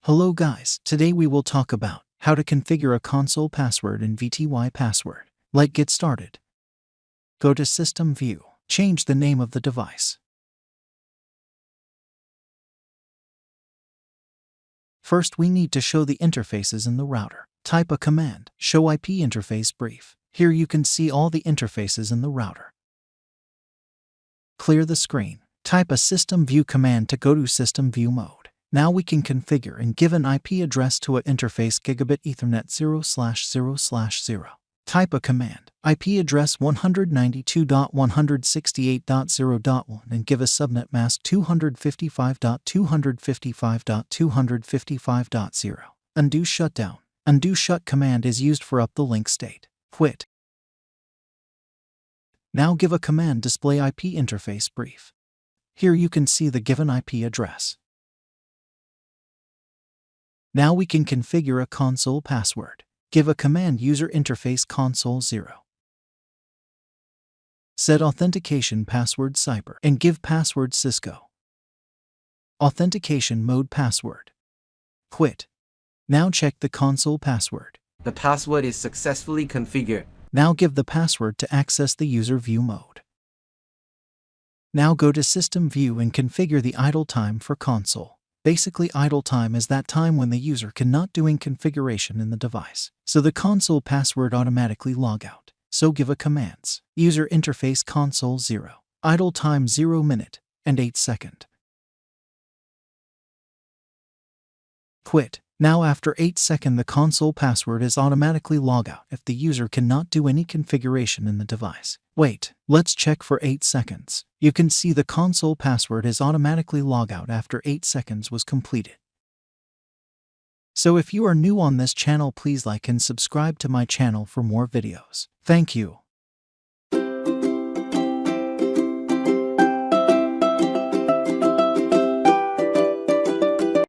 Hello guys, today we will talk about how to configure a console password in VTY password. Let's get started. Go to System View. Change the name of the device. First we need to show the interfaces in the router. Type a command, show IP interface brief. Here you can see all the interfaces in the router. Clear the screen. Type a System View command to go to System View mode. Now we can configure and give an IP address to a interface gigabit Ethernet 0/0/0. Type a command, IP address 192.168.0.1 and give a subnet mask 255.255.255.0. Undo shutdown. Undo shut command is used for up the link state. Quit. Now give a command display IP interface brief. Here you can see the given IP address. Now we can configure a console password. Give a command user interface console 0. Set authentication password cyber and give password Cisco. Authentication mode password. Quit. Now check the console password. The password is successfully configured. Now give the password to access the user view mode. Now go to System View and configure the idle time for console. Basically, idle time is that time when the user cannot doing configuration in the device. So the console password automatically log out. So give a commands. User interface console 0. Idle time 0 minute and 8 second. Quit. Now after 8 second the console password is automatically log out if the user cannot do any configuration in the device. Wait, let's check for 8 seconds. You can see the console password is automatically log out after 8 seconds was completed. So if you are new on this channel, please like and subscribe to my channel for more videos. Thank you.